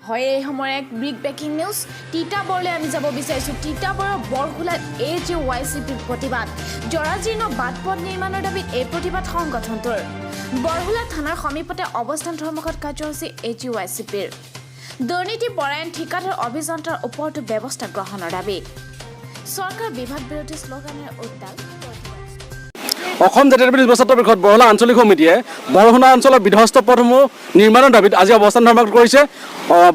হয় এই সময়ৰ এক বিগ ব্ৰেকিং নিউজ তিতাবৰলৈ আমি যাব বিচাৰিছোঁ তিতাবৰৰ বৰখোলাত AGYCPৰ প্ৰতিবাদ জৰাজীৰ্ণ বাটপথ নিৰ্মাণৰ দাবীত এই প্ৰতিবাদ সংগঠনটোৰ বৰখোলা থানাৰ সমীপতে অৱস্থান ধৰ্মঘট কাৰ্যসূচী AGYCPৰ দুৰ্নীতি পৰায়ণ ঠিকাদাৰ অভিযন্তাৰ ওপৰতো ব্যৱস্থা গ্ৰহণৰ দাবী চৰকাৰ বিভাগ বিৰোধী শ্লোগানেৰে উত্তাল অসম জাতীয় ছাত্ৰ পৰিষদ বৰহোলা আঞ্চলিক সমিতিয়ে বৰহোলা অঞ্চলৰ বিধ্বস্ত পথসমূহ নিৰ্মাণৰ দাবীত আজি অৱস্থান ধৰ্মঘট কৰিছে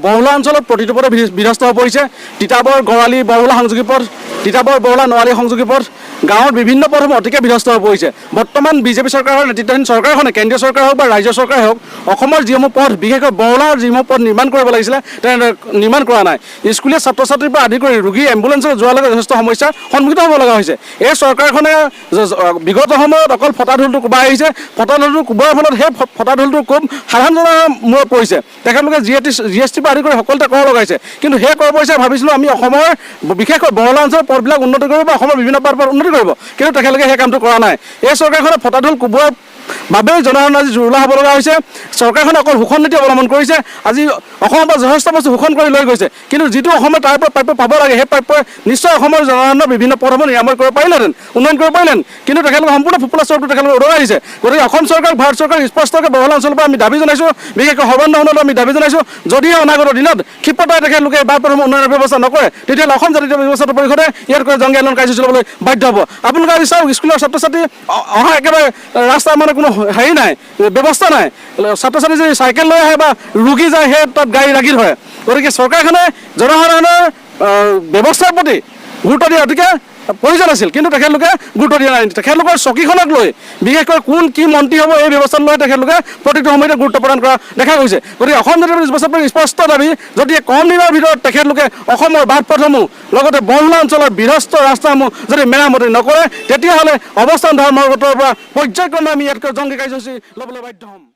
বৰহোলা অঞ্চলত প্ৰতিটো পথে বিধ্বস্ত হৈ পৰিছে তিতাবৰ গৰালি বৰহোলা সংযোগী পথ তিতাবৰ বৰহোলা নোৱালী সংযোগী পথ গাঁৱৰ বিভিন্ন পথসমূহ অতিকে বিধ্বস্ত হৈ পৰিছে বৰ্তমান বিজেপি চৰকাৰৰ নেতৃত্বাধীন চৰকাৰখনে কেন্দ্ৰীয় চৰকাৰ হওক বা ৰাজ্য চৰকাৰ হওক অসমৰ যিসমূহ পথ বিশেষকৈ বৰহোলাৰ যিসমূহ পথ নিৰ্মাণ কৰিব লাগিছিলে তেনেদৰে নিৰ্মাণ কৰা নাই স্কুলীয়া ছাত্ৰ ছাত্ৰীৰ পৰা আদি কৰি ৰোগী এম্বুলেঞ্চত যোৱালৈকে যথেষ্ট সমস্যাৰ সন্মুখীন হ'ব লগা হৈছে এই চৰকাৰখনে বিগত সময়ত অকল ফটা ঢোলটো কোবাই আহিছে ফটা ঢোলটো কোবোৱাৰ ফলত সেই ফটা ঢোলটো খুব সাধাৰণ জনৰ মূৰত পৰিছে তেখেতলোকে GST পৰা আদি কৰি সকলোতে কৰ লগাইছে কিন্তু সেই কৰ পইচা ভাবিছিলোঁ আমি অসমৰ বিশেষকৈ বৰহোলা অঞ্চলৰ পথবিলাক উন্নতি কৰিব বা অসমৰ বিভিন্ন পথ উন্নতি কৰিব কিন্তু তেখেতলোকে সেই কামটো কৰা নাই এই চৰকাৰখনে ফটা ঢোল কোবোৱাৰ বাবেই জনসাধাৰণ আজি জুৰুলা হ'ব লগা হৈছে চৰকাৰখনে অকল শোষণ নীতি অৱলম্বন কৰিছে আজি অসমৰ পৰা যথেষ্ট বস্তু শোষণ কৰি লৈ গৈছে কিন্তু যিটো অসমে তাৰ পৰা প্ৰাপ্য পাব লাগে সেই প্ৰাপ্য নিশ্চয় অসমৰ জনসাধাৰণৰ বিভিন্ন পথসমূহ নিৰাময় কৰিব পাৰিলেহেঁতেন উন্নয়ন কৰিব পাৰিলেহেঁতেন কিন্তু তেখেতলোকে সম্পূৰ্ণ ফোপোলা স্বৰূপটো তেখেতলোকে উদঙাই দিছে গতিকে অসম চৰকাৰ ভাৰত চৰকাৰ স্পষ্টকৈ বৰহোলা অঞ্চলৰ পৰা আমি দাবী জনাইছোঁ বিশেষকৈ সৰ্বানন্দনত আমি দাবী জনাইছোঁ যদিহে অনাগত দিনত ক্ষিপ্ৰতাৰে তেখেতলোকে বাট পথসমূহ উন্নয়নৰ ব্যৱস্থা নকৰে তেতিয়াহ'লে অসম জাতীয় ছাত্ৰ পৰিষদে ইয়াতকৈ জংগী আন্দোলন কাৰ্যসূচী ল'বলৈ বাধ্য হ'ব আপোনালোকে আজি চাওক স্কুলৰ ছাত্ৰ ছাত্ৰী অহা একেবাৰে ৰাস্তা মানে কোনো হেৰি নাই ব্যৱস্থা নাই ছাত্ৰ ছাত্ৰী যদি চাইকেল লৈ আহে বা ৰোগী যায় সেই তাত গাড়ী লাগি ধৰে গতিকে চৰকাৰখনে জনসাধাৰণৰ ব্যৱস্থাৰ প্ৰতি গুৰুত্ব দিয়া অতিকে প্ৰয়োজন আছিল কিন্তু তেখেতলোকে গুৰুত্ব দিয়া নাই তেখেতলোকৰ চকীখনক লৈ বিশেষকৈ কোন কি মন্ত্ৰী হ'ব এই ব্যৱস্থাত লৈ তেখেতলোকে প্ৰতিটো সময়তে গুৰুত্ব প্ৰদান কৰা দেখা গৈছে গতিকে অসম জাতীয় ছাত্ৰ স্পষ্ট দাবী যদি কম দিনৰ ভিতৰত তেখেতলোকে অসমৰ বাট পথসমূহ লগতে বৰহোলা অঞ্চলৰ বিধ্বস্ত ৰাস্তাসমূহ যদি মেৰামতি নকৰে তেতিয়াহ'লে অৱস্থান ধৰ্মঘটৰ পৰা পৰ্যায়ক্ৰমে আমি ইয়াতকৈ জংগী কাৰ্যসূচী ল'বলৈ বাধ্য হ'ম